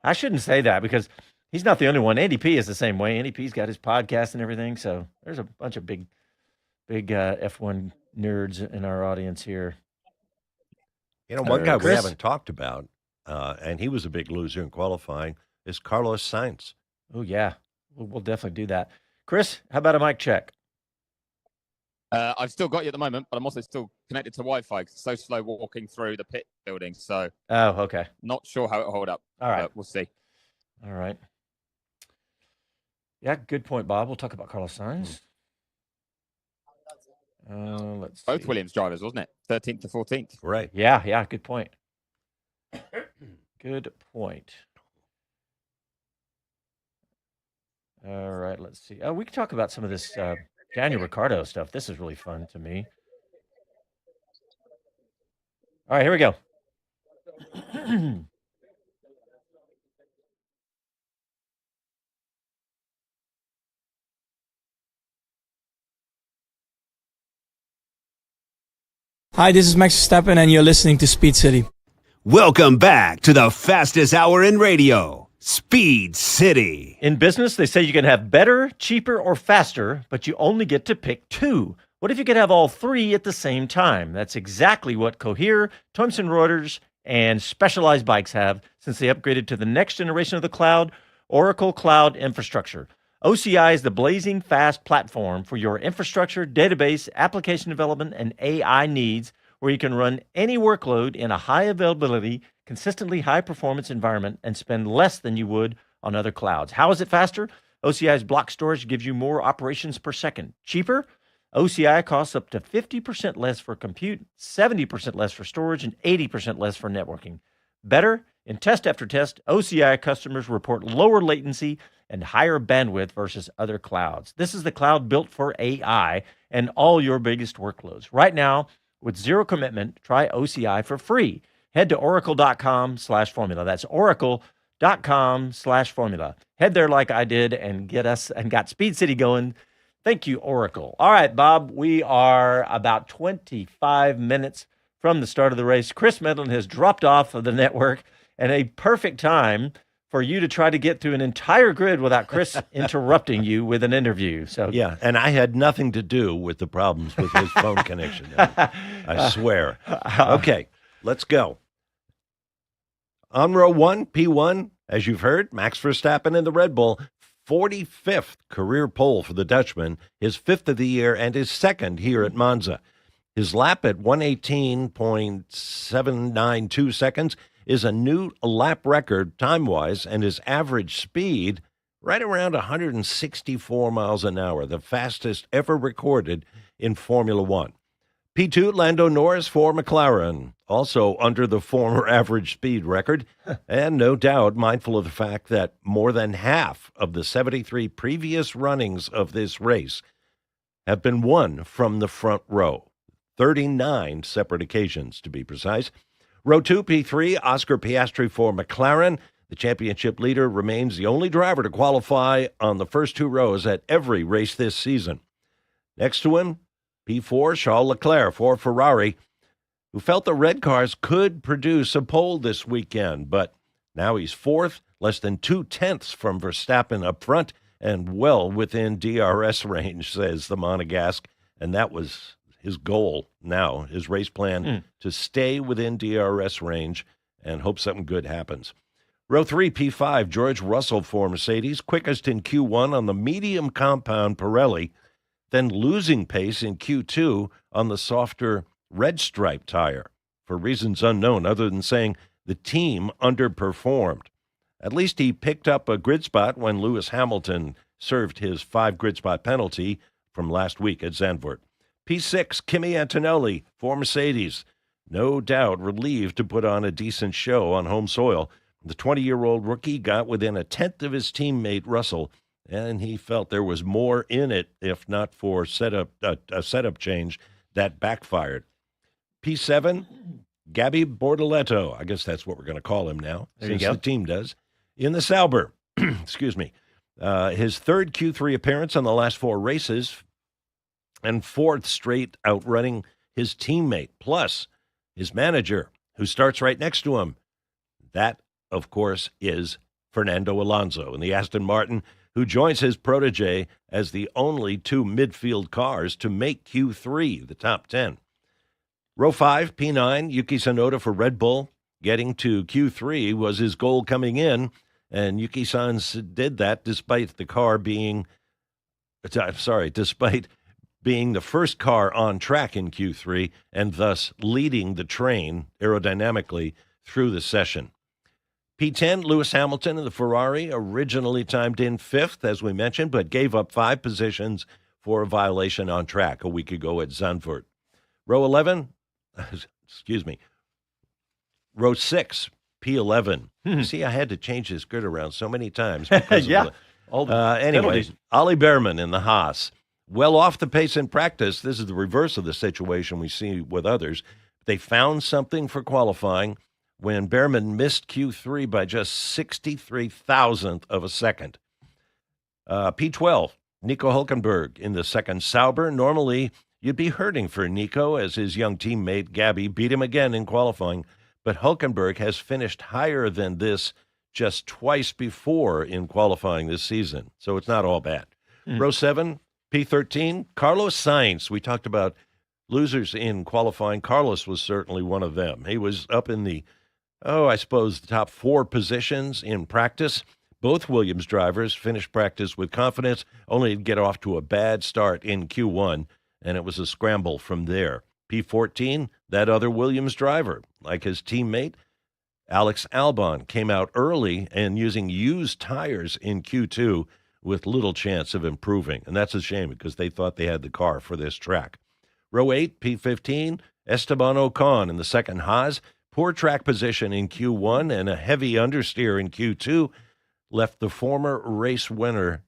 I shouldn't say that because he's not the only one. Andy P is the same way. Andy P's got his podcast and everything. So there's a bunch of big F1 nerds in our audience here. You know, one guy we haven't talked about, and he was a big loser in qualifying, is Carlos Sainz. Oh, yeah. We'll definitely do that. Chris, how about a mic check? I've still got you at the moment, but I'm also still connected to Wi-Fi. It's so slow walking through the pit building. So, okay. Not sure how it'll hold up. All right. But we'll see. All right. Yeah, good point, Bob. We'll talk about Carlos Sainz. Let's see. Both Williams drivers, wasn't it? 13th to 14th. Right. Yeah, good point. Good point. All right, let's see. We can talk about some of this Daniel Ricciardo stuff. This is really fun to me. All right, here we go. Hi, this is Max Verstappen, and you're listening to Speed City. Welcome back to the fastest hour in radio, Speed City. In business, they say you can have better, cheaper, or faster, but you only get to pick two. What if you could have all three at the same time? That's exactly what Cohere, Thomson Reuters, and Specialized Bikes have since they upgraded to the next generation of the cloud, Oracle Cloud Infrastructure. OCI is the blazing fast platform for your infrastructure, database, application development, and AI needs, where you can run any workload in a high availability, consistently high performance environment and spend less than you would on other clouds. How is it faster? OCI's block storage gives you more operations per second. Cheaper? OCI costs up to 50% less for compute, 70% less for storage, and 80% less for networking. Better? In test after test, OCI customers report lower latency and higher bandwidth versus other clouds. This is the cloud built for AI and all your biggest workloads. Right now, with zero commitment, try OCI for free. Head to oracle.com/formula. That's oracle.com/formula. Head there like I did and got Speed City going. Thank you, Oracle. All right, Bob, we are about 25 minutes from the start of the race. Chris Medland has dropped off of the network, and a perfect time for you to try to get through an entire grid without Chris interrupting you with an interview. So yeah, and I had nothing to do with the problems with his phone connection. I swear. Okay, let's go. On row 1, P1, as you've heard, Max Verstappen in the Red Bull, 45th career pole for the Dutchman, his 5th of the year and his 2nd here at Monza. His lap at 118.792 seconds is a new lap record time-wise, and his average speed right around 164 miles an hour, the fastest ever recorded in Formula One. P2, Lando Norris for McLaren, also under the former average speed record, and no doubt mindful of the fact that more than half of the 73 previous runnings of this race have been won from the front row. 39 separate occasions, to be precise. Row 2, P3, Oscar Piastri for McLaren. The championship leader remains the only driver to qualify on the first 2 rows at every race this season. Next to him, P4, Charles Leclerc for Ferrari, who felt the red cars could produce a pole this weekend, but now he's 4th, less than 2/10 from Verstappen up front, and well within DRS range, says the Monegasque, and that was his goal now, his race plan, to stay within DRS range and hope something good happens. Row 3, P5, George Russell for Mercedes, quickest in Q1 on the medium compound Pirelli, then losing pace in Q2 on the softer red stripe tire for reasons unknown other than saying the team underperformed. At least he picked up a grid spot when Lewis Hamilton served his 5 grid spot penalty from last week at Zandvoort. P6, Kimi Antonelli for Mercedes, no doubt relieved to put on a decent show on home soil. The 20-year-old rookie got within 1/10 of his teammate Russell, and he felt there was more in it, if not for a setup change that backfired. P7, Gabby Bortoleto, I guess that's what we're going to call him now, since the team does, in the Sauber. Excuse me. His 3rd Q3 appearance on the last 4 races, and 4th straight outrunning his teammate, plus his manager, who starts right next to him. That, of course, is Fernando Alonso in the Aston Martin, who joins his protege as the only 2 midfield cars to make Q3, the top 10. Row 5, P9, Yuki Tsunoda for Red Bull. Getting to Q3 was his goal coming in, and Yuki-san did that despite the first car on track in Q3 and thus leading the train aerodynamically through the session. P10, Lewis Hamilton in the Ferrari, originally timed in 5th, as we mentioned, but gave up 5 positions for a violation on track a week ago at Zandvoort. Row 11, Row 6, P11. See, I had to change this grid around so many times. Yeah. Anyway, Ollie Behrman in the Haas. Well off the pace in practice. This is the reverse of the situation we see with others. They found something for qualifying when Behrman missed Q3 by just 63,000th of a second. P12, Nico Hülkenberg in the 2nd Sauber. Normally, you'd be hurting for Nico as his young teammate Gabby beat him again in qualifying, but Hülkenberg has finished higher than this just twice before in qualifying this season, so it's not all bad. Row 7, P13, Carlos Sainz. We talked about losers in qualifying. Carlos was certainly one of them. He was up in the the top 4 positions in practice. Both Williams drivers finished practice with confidence, only to get off to a bad start in Q1, and it was a scramble from there. P14, that other Williams driver, like his teammate, Alex Albon, came out early and using used tires in Q2 with little chance of improving, and that's a shame because they thought they had the car for this track. Row 8, P15, Esteban Ocon in the 2nd Haas. Poor track position in Q1 and a heavy understeer in Q2 left the former race winner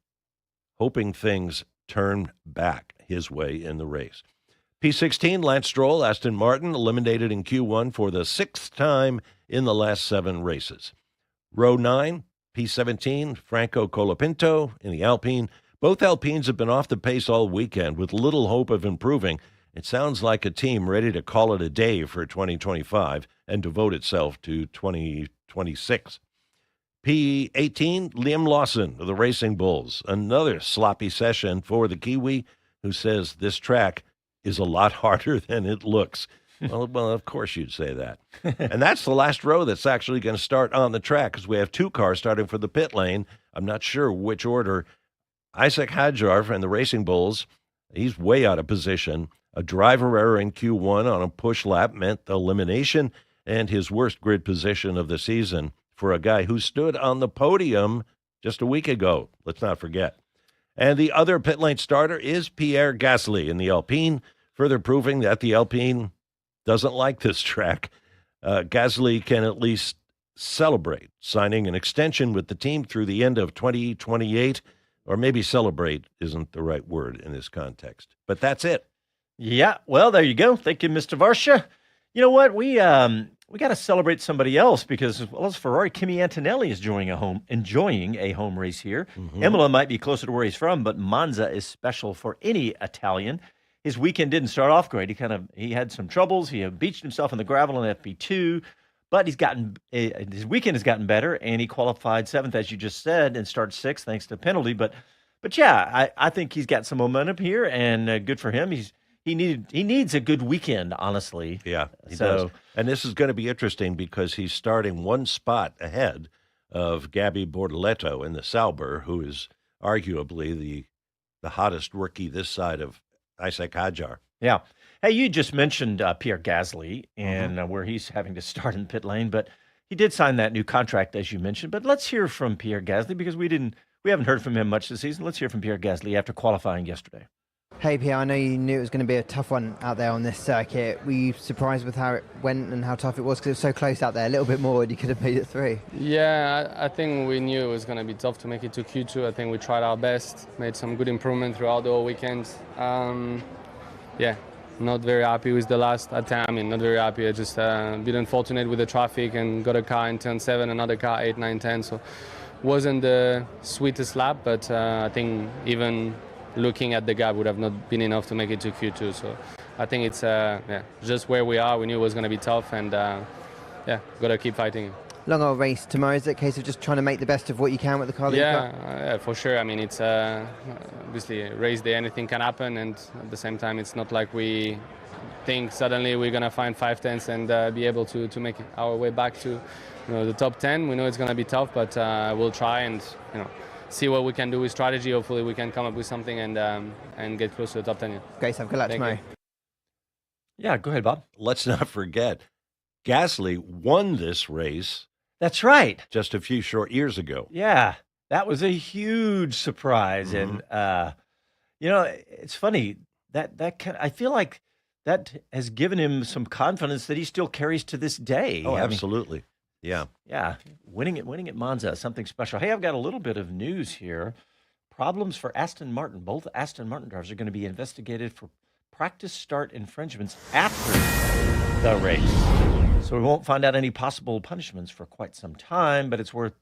hoping things turn back his way in the race. P16, Lance Stroll, Aston Martin, eliminated in Q1 for the 6th time in the last 7 races. Row 9, P17, Franco Colapinto in the Alpine. Both Alpines have been off the pace all weekend with little hope of improving. It sounds like a team ready to call it a day for 2025 and devote itself to 2026. P18, Liam Lawson of the Racing Bulls. Another sloppy session for the Kiwi, who says this track is a lot harder than it looks. Well, of course you'd say that. And that's the last row that's actually going to start on the track because we have 2 cars starting for the pit lane. I'm not sure which order. Isaac Hadjar and the Racing Bulls, he's way out of position. A driver error in Q1 on a push lap meant elimination and his worst grid position of the season for a guy who stood on the podium just a week ago. Let's not forget. And the other pit lane starter is Pierre Gasly in the Alpine, further proving that the Alpine doesn't like this track. Gasly can at least celebrate signing an extension with the team through the end of 2028, or maybe celebrate isn't the right word in this context. But that's it. Yeah, well, there you go. Thank you, Mr. Varsha. You know what? We got to celebrate somebody else because, well, as Ferrari, Kimi Antonelli is enjoying a home race here. Imola might be closer to where he's from, but Monza is special for any Italian. His weekend didn't start off great. He had some troubles. He beached himself in the gravel in FP2, but his weekend has gotten better, and he qualified 7th, as you just said, and started 6th thanks to penalty. But yeah, I think he's got some momentum here, and good for him. He needs a good weekend, honestly. Yeah, he does. And this is going to be interesting because he's starting 1 spot ahead of Gabby Bortoleto in the Sauber, who is arguably the hottest rookie this side of Isaac Hadjar. Yeah. Hey, you just mentioned Pierre Gasly and where he's having to start in pit lane, but he did sign that new contract, as you mentioned. But let's hear from Pierre Gasly because we haven't heard from him much this season. Let's hear from Pierre Gasly after qualifying yesterday. Hey Pierre, I know you knew it was going to be a tough one out there on this circuit. Were you surprised with how it went and how tough it was? Because it was so close out there, a little bit more and you could have made it through. Yeah, I think we knew it was going to be tough to make it to Q2. I think we tried our best, made some good improvement throughout the whole weekend. Yeah, not very happy with the last attempt. I mean, not very happy. I just been unfortunate with the traffic and got a car in turn 7, another car 8, 9, 10. So wasn't the sweetest lap, but I think even looking at the gap would have not been enough to make it to Q2. So I think it's just where we are. We knew it was going to be tough, and got to keep fighting. Long old race tomorrow. Is it a case of just trying to make the best of what you can with the car that you've got? Yeah, for sure. I mean, it's obviously a race day, anything can happen, and at the same time, it's not like we think suddenly we're going to find 5/10 and be able to make our way back to the top 10. We know it's going to be tough, but we'll try and see what we can do with strategy. Hopefully we can come up with something and get close to the top 10. Great stuff. Good luck tomorrow. Yeah, go ahead, Bob. Let's not forget, Gasly won this race. That's right. Just a few short years ago. Yeah, that was a huge surprise. And, it's funny I feel like that has given him some confidence that he still carries to this day. Oh, absolutely. Yeah. Yeah. Winning at Monza, something special. Hey, I've got a little bit of news here. Problems for Aston Martin. Both Aston Martin drivers are going to be investigated for practice start infringements after the race. So we won't find out any possible punishments for quite some time, but it's worth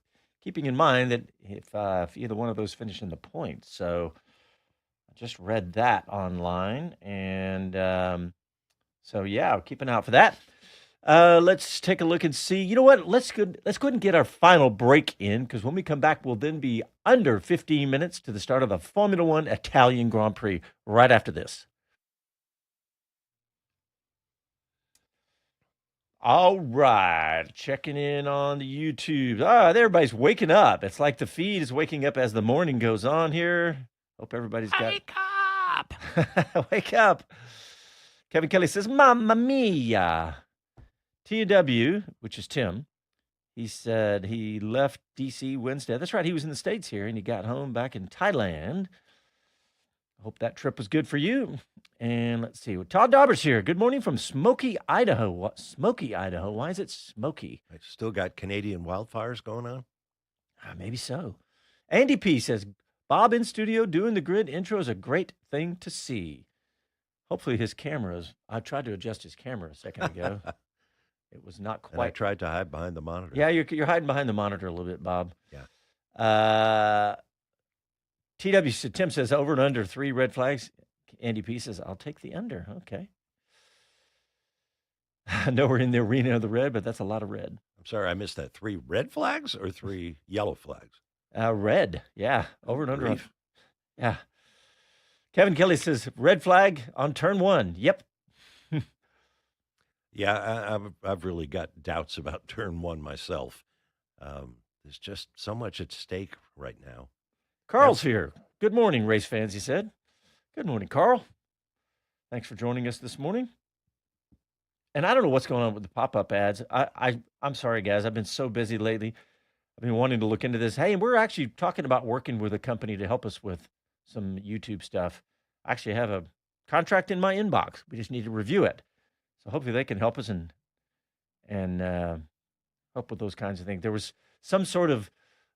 keeping in mind that if either one of those finish in the points. So I just read that online. And keep an eye out for that. Let's take a look and see. You know what? Let's go ahead and get our final break in, because when we come back, we'll then be under 15 minutes to the start of the Formula One Italian Grand Prix right after this. All right, checking in on the YouTube. Everybody's waking up. It's like the feed is waking up as the morning goes on here. Hope everybody's got... Wake up! Wake up! Kevin Kelly says, Mamma mia! TW, which is Tim, he said he left D.C. Wednesday. That's right, he was in the States here, and he got home back in Thailand Hope that trip was good for you. And let's see. Todd Dauber's here. Good morning from Smoky, Idaho. What? Smoky, Idaho. Why is it smoky? I still got Canadian wildfires going on. Maybe so. Andy P says, Bob in studio doing the grid intro is a great thing to see. Hopefully his cameras. I tried to adjust his camera a second ago. It was not quite. And I tried to hide behind the monitor. Yeah, you're hiding behind the monitor a little bit, Bob. Yeah. Tim says over and under 3 red flags. Andy P says, I'll take the under. Okay. I know we're in the arena of the red, but that's a lot of red. I'm sorry, I missed that. 3 red flags or 3 yellow flags? Red. Yeah. Over and under. Grief. Yeah. Kevin Kelly says, red flag on turn 1. Yep. Yeah, I've really got doubts about turn 1 myself. There's just so much at stake right now. Carl's here. Good morning, race fans, he said. Good morning, Carl. Thanks for joining us this morning. And I don't know what's going on with the pop-up ads. I'm sorry, guys. I've been so busy lately. I've been wanting to look into this. Hey, and we're actually talking about working with a company to help us with some YouTube stuff. I actually have a contract in my inbox. We just need to review it. So hopefully they can help us and help with those kinds of things. There was some sort of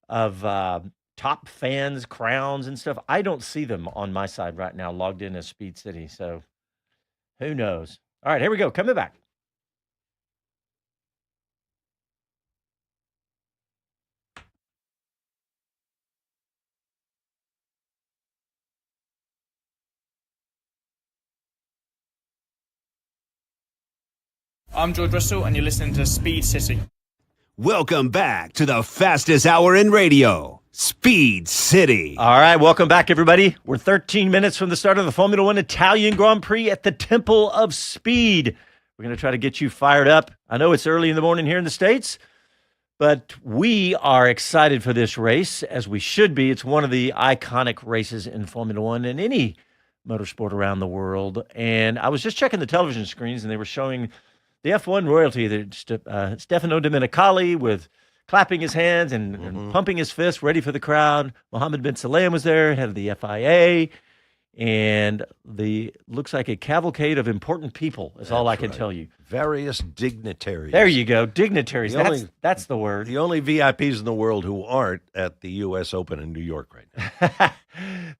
top fans, crowns and stuff. I don't see them on my side right now, logged in as Speed City. So who knows? All right, here we go. Coming back. I'm George Russell, and you're listening to Speed City. Welcome back to the fastest hour in radio, Speed City. All right, welcome back, everybody. We're 13 minutes from the start of the Formula One Italian Grand Prix at the Temple of Speed. We're going to try to get you fired up. I know it's early in the morning here in the States, but we are excited for this race, as we should be. It's one of the iconic races in Formula One and any motorsport around the world. And I was just checking the television screens, and they were showing the F1 royalty, Stefano Domenicali with clapping his hands and pumping his fist, ready for the crowd. Mohammed bin Salem was there, head of the FIA, and looks like a cavalcade of important people is all I can tell you. Various dignitaries. There you go, dignitaries. That's the word. The only VIPs in the world who aren't at the U.S. Open in New York right now.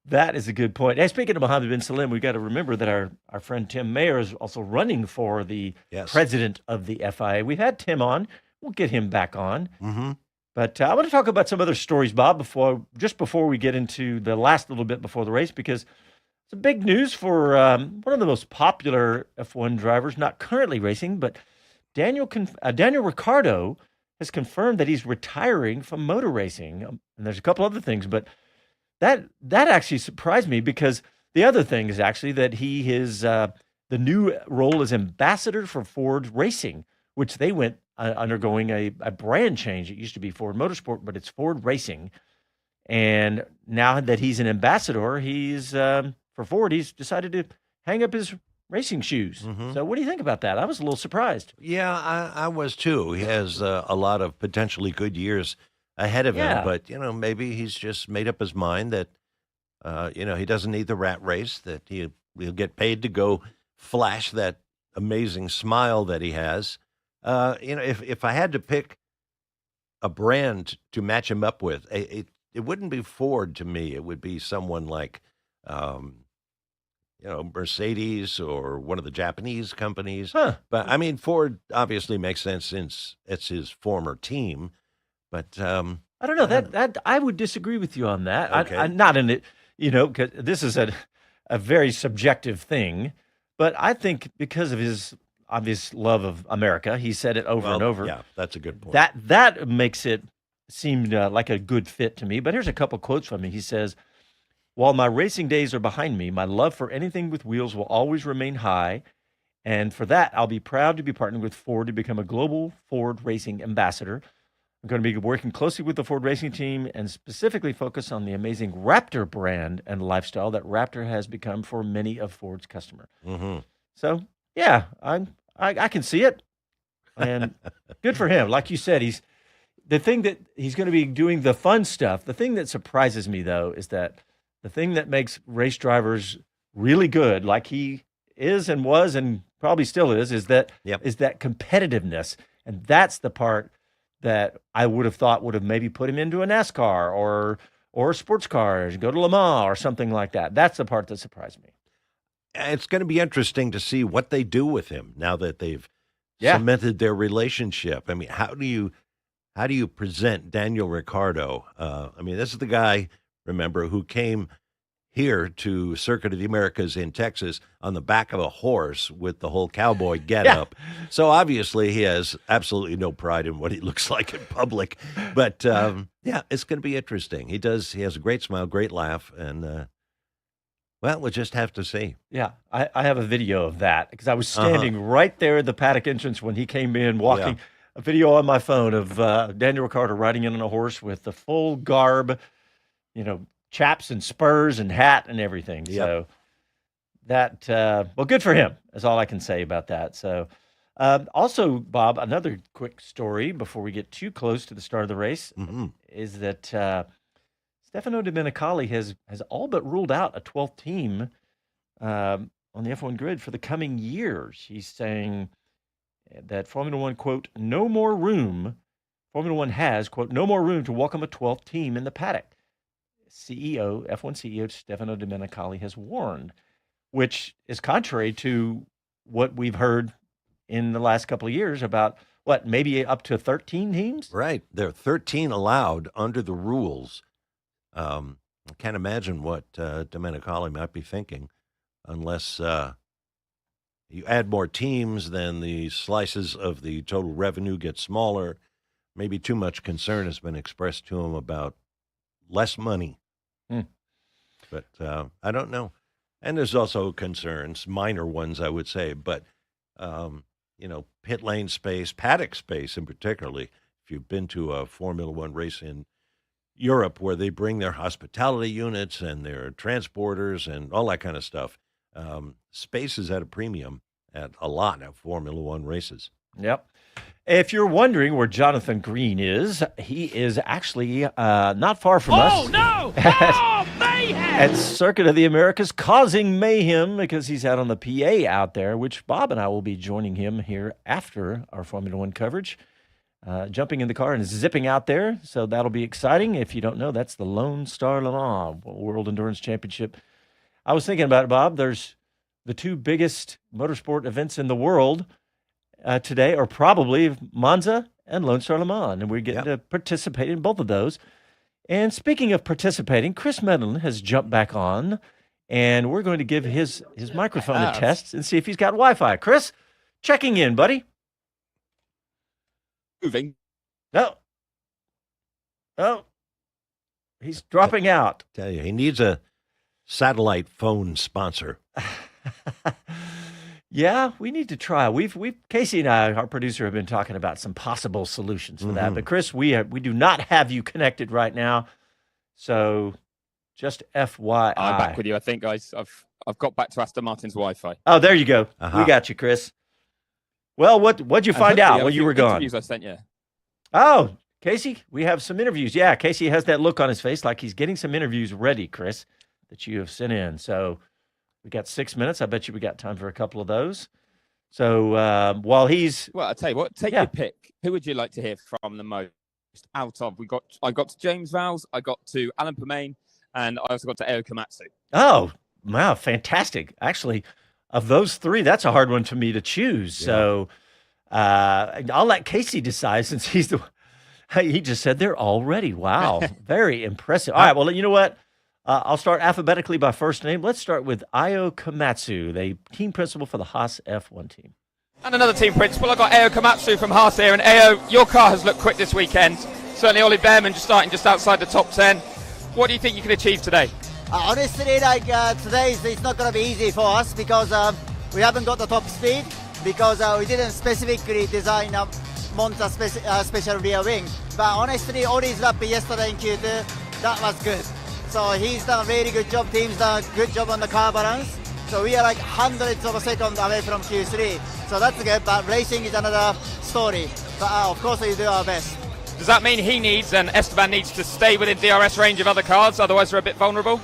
That is a good point. Hey, speaking of Mohammed bin Salem, we've got to remember that our friend Tim Mayer is also running for the president of the FIA. We've had Tim on. We'll get him back on. Mm-hmm. But I want to talk about some other stories, Bob, before we get into the last little bit before the race, because it's a big news for one of the most popular F1 drivers, not currently racing, but Daniel Ricciardo has confirmed that he's retiring from motor racing. And there's a couple other things, but that actually surprised me, because the other thing is actually that he is the new role as ambassador for Ford Racing, which they went undergoing a brand change. It used to be Ford Motorsport, but it's Ford Racing. And now that he's an ambassador, for Ford, he's decided to hang up his racing shoes. Mm-hmm. So what do you think about that? I was a little surprised. Yeah, I was too. He has a lot of potentially good years ahead of him, but maybe he's just made up his mind that he doesn't need the rat race, that he'll get paid to go flash that amazing smile that he has. If I had to pick a brand to match him up with, it wouldn't be Ford to me. It would be someone like Mercedes or one of the Japanese companies. Huh. But I mean, Ford obviously makes sense since it's his former team. But I don't know that I would disagree with you on that. Okay. I'm not in it, because this is a very subjective thing. But I think because of his obvious love of America, he said it over and over. Yeah, that's a good point. That makes it seem like a good fit to me. But here's a couple quotes from him. He says, "While my racing days are behind me, my love for anything with wheels will always remain high. And for that, I'll be proud to be partnering with Ford to become a global Ford Racing ambassador. I'm going to be working closely with the Ford Racing team and specifically focus on the amazing Raptor brand and lifestyle that Raptor has become for many of Ford's customers." Mm-hmm. So, yeah, I can see it. And good for him. Like you said, the thing that he's going to be doing the fun stuff. The thing that surprises me, though, is that the thing that makes race drivers really good, like he is and was and probably still is that competitiveness. And that's the part that I would have thought would have maybe put him into a NASCAR or sports cars, go to Le Mans or something like that. That's the part that surprised me. It's going to be interesting to see what they do with him now that they've cemented their relationship. I mean, how do you present Daniel Ricciardo? I mean, this is the guy, remember, who came here to Circuit of the Americas in Texas on the back of a horse with the whole cowboy getup. So obviously he has absolutely no pride in what he looks like in public. But it's going to be interesting. He has a great smile, great laugh, and we'll just have to see. Yeah, I have a video of that because I was standing right there at the paddock entrance when he came in walking. Yeah. A video on my phone of Daniel Ricciardo riding in on a horse with the full garb, chaps and spurs and hat and everything. Yep. So that, good for him is all I can say about that. So also, Bob, another quick story before we get too close to the start of the race is that Stefano Domenicali has all but ruled out a 12th team on the F1 grid for the coming years. He's saying that Formula One, quote, no more room. Formula One has, quote, no more room to welcome a 12th team in the paddock. F1 CEO Stefano Domenicali has warned, which is contrary to what we've heard in the last couple of years about maybe up to 13 teams? Right. There are 13 allowed under the rules. I can't imagine what Domenicali might be thinking unless you add more teams, then the slices of the total revenue get smaller. Maybe too much concern has been expressed to him about less money. But I don't know. And there's also concerns, minor ones, I would say. But, pit lane space, paddock space in particularly, if you've been to a Formula One race in Europe where they bring their hospitality units and their transporters and all that kind of stuff, space is at a premium at a lot of Formula One races. Yep. If you're wondering where Jonathan Green is, he is actually not far from us. Oh, no! Oh, mayhem! At Circuit of the Americas, causing mayhem because he's out on the PA out there, which Bob and I will be joining him here after our Formula One coverage, jumping in the car and zipping out there. So that'll be exciting. If you don't know, that's the Lone Star Le Mans World Endurance Championship. I was thinking about it, Bob. There's the two biggest motorsport events in the world today are probably Monza and Lone Star Le Mans, and we're getting to participate in both of those. And speaking of participating, Chris Medland has jumped back on, and we're going to give his microphone a test and see if he's got Wi-Fi. Chris, checking in, buddy. Moving. No. He's dropping out. Tell you, he needs a satellite phone sponsor. Yeah, we need to try. We've Casey and I, our producer, have been talking about some possible solutions for that. But Chris, we do not have you connected right now. So just FYI. I'm back with you, I think, guys. I've got back to Aston Martin's Wi-Fi. Oh, there you go. We got you, Chris. Well, what'd you find out while you were gone? Interviews I sent you. Oh, Casey, we have some interviews. Yeah, Casey has that look on his face like he's getting some interviews ready, Chris, that you have sent in. So we got 6 minutes. I bet you we got time for a couple of those. So while he's... Well, I'll tell you what, take your pick. Who would you like to hear from the most out of? I got to James Vowles, I got to Alan Permain, and I also got to Eo Komatsu. Oh, wow, fantastic. Actually, of those three, that's a hard one for me to choose. Yeah. So I'll let Casey decide since he's the... He just said they're all ready. Wow, very impressive. All right, well, you know what? I'll start alphabetically by first name. Let's start with Eo Komatsu, the team principal for the Haas F1 team. And another team principal. I've got Eo Komatsu from Haas here. And Eo, your car has looked quick this weekend. Certainly Ollie Behrman just starting just outside the top 10. What do you think you can achieve today? Honestly, today it's not going to be easy for us because we haven't got the top speed because we didn't specifically design a Monza special rear wing. But honestly, Ollie's lap yesterday in Q2, that was good. So he's done a really good job. Team's done a good job on the car balance. So we are like hundredths of a second away from Q3. So that's good, but racing is another story. But of course we do our best. Does that mean he needs and Esteban needs to stay within DRS range of other cars, otherwise they're a bit vulnerable?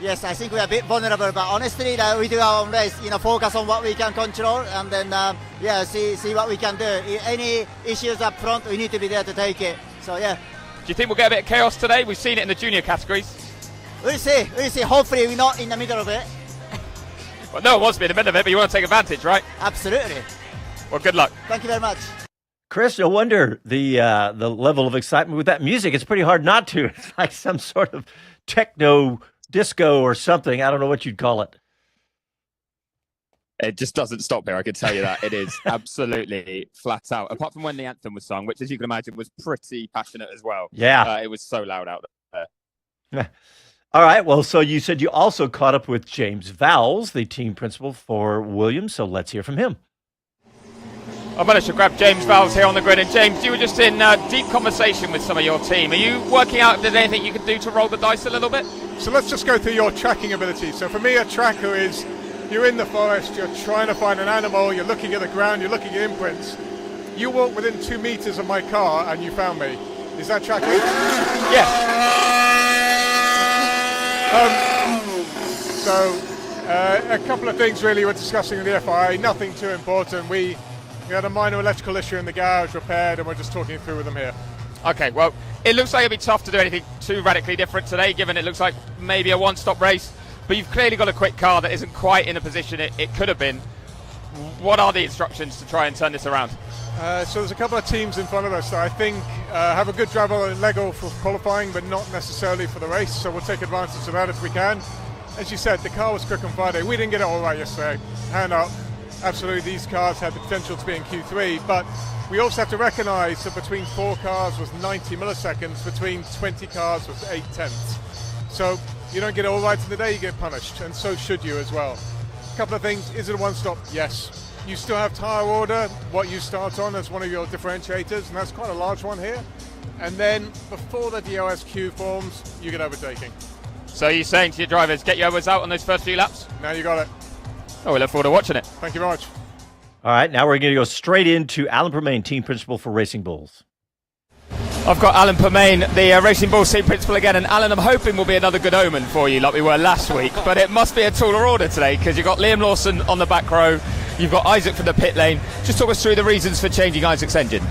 Yes, I think we are a bit vulnerable, but honestly, we do our own race. Focus on what we can control, and then see what we can do. Any issues up front, we need to be there to take it. So yeah. Do you think we'll get a bit of chaos today? We've seen it in the junior categories. We'll see. Hopefully, we're not in the middle of it. Well, no one wants to be in the middle of it, but you want to take advantage, right? Absolutely. Well, good luck. Thank you very much. Chris, no wonder the level of excitement with that music. It's pretty hard not to. It's like some sort of techno disco or something. I don't know what you'd call it. It just doesn't stop here, I can tell you that. It is absolutely flat out. Apart from when the anthem was sung, which, as you can imagine, was pretty passionate as well. Yeah. It was so loud out there. All right. Well, so you said you also caught up with James Vowles, the team principal for Williams. So let's hear from him. I managed to grab James Vowles here on the grid. And James, you were just in deep conversation with some of your team. Are you working out if there's anything you can do to roll the dice a little bit? So let's just go through your tracking ability. So for me, a tracker is you're in the forest, you're trying to find an animal, you're looking at the ground, you're looking at imprints. You walked within 2 meters of my car and you found me. Is that tracking? Yes. A couple of things really we're discussing in the FIA, nothing too important. We had a minor electrical issue in the garage repaired and we're just talking it through with them here. Okay, well, it looks like it'll be tough to do anything too radically different today, given it looks like maybe a one-stop race. But you've clearly got a quick car that isn't quite in a position it could have been. What are the instructions to try and turn this around? So there's a couple of teams in front of us that I think have a good driver on Lego for qualifying, but not necessarily for the race. So we'll take advantage of that if we can. As you said, the car was quick on Friday. We didn't get it all right yesterday. Hand up. Absolutely, these cars had the potential to be in Q3, but we also have to recognise that between 4 cars was 90 milliseconds, between 20 cars was 8/10. So you don't get it all right in the day, you get punished, and so should you as well. A couple of things. Is it a one-stop? Yes. You still have tyre order, what you start on as one of your differentiators, and that's quite a large one here. And then before the DOSQ forms, you get overtaking. So you're saying to your drivers, get your elbows out on those first few laps? Now you got it. Oh, we look forward to watching it. Thank you very much. All right, now we're going to go straight into Alan Permain, team principal for Racing Bulls. I've got Alan Permain, the Racing Bulls team principal again, and Alan, I'm hoping will be another good omen for you like we were last week, but it must be a taller order today because you've got Liam Lawson on the back row, you've got Isaac from the pit lane. Just talk us through the reasons for changing Isaac's engine.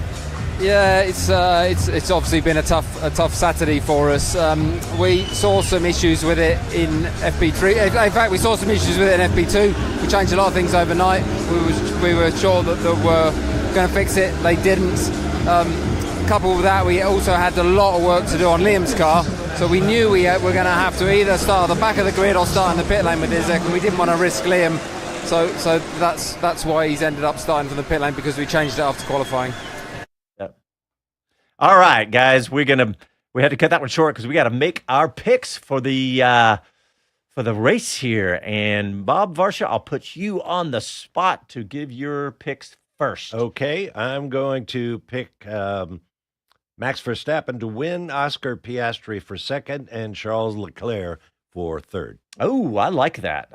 Yeah, it's obviously been a tough Saturday for us. We saw some issues with it in FP3. In fact, we saw some issues with it in FP2. We changed a lot of things overnight. We were sure that they were going to fix it. They didn't. Coupled with that, we also had a lot of work to do on Liam's car. So we knew we were going to have to either start at the back of the grid or start in the pit lane with Isaac, and we didn't want to risk Liam. So that's why he's ended up starting from the pit lane, because we changed it after qualifying. All right, guys, we had to cut that one short because we got to make our picks for the race here. And Bob, Varsha, I'll put you on the spot to give your picks first. Okay, I'm going to pick Max Verstappen to win, Oscar Piastri for second, and Charles Leclerc for third. Oh, I like that.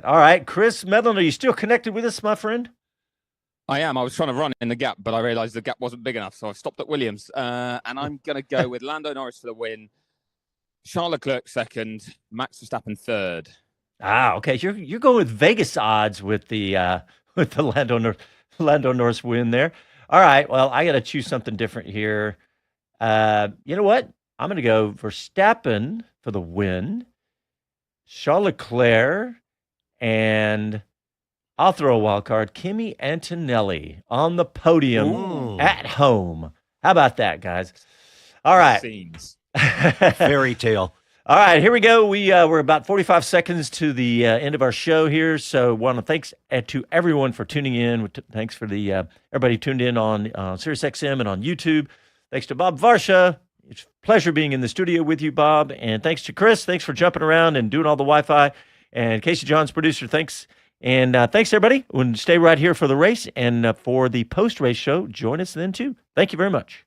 All right, Chris Medland, are you still connected with us, my friend? I am. I was trying to run in the gap, but I realised the gap wasn't big enough, so I stopped at Williams. And I'm going to go with Lando Norris for the win, Charles Leclerc second, Max Verstappen third. Ah, okay. You're going with Vegas odds with the Lando Norris win there. All right. Well, I got to choose something different here. You know what? I'm going to go Verstappen for the win, Charles Leclerc, and I'll throw a wild card. Kimi Antonelli on the podium at home. How about that, guys? All right. Scenes. Fairy tale. All right, here we go. We're about 45 seconds to the end of our show here. So want to thanks to everyone for tuning in. Thanks for everybody tuned in on SiriusXM and on YouTube. Thanks to Bob Varsha. It's a pleasure being in the studio with you, Bob. And thanks to Chris. Thanks for jumping around and doing all the Wi-Fi. And Casey John's producer, thanks. And thanks, everybody. We'll stay right here for the race. And for the post-race show, join us then, too. Thank you very much.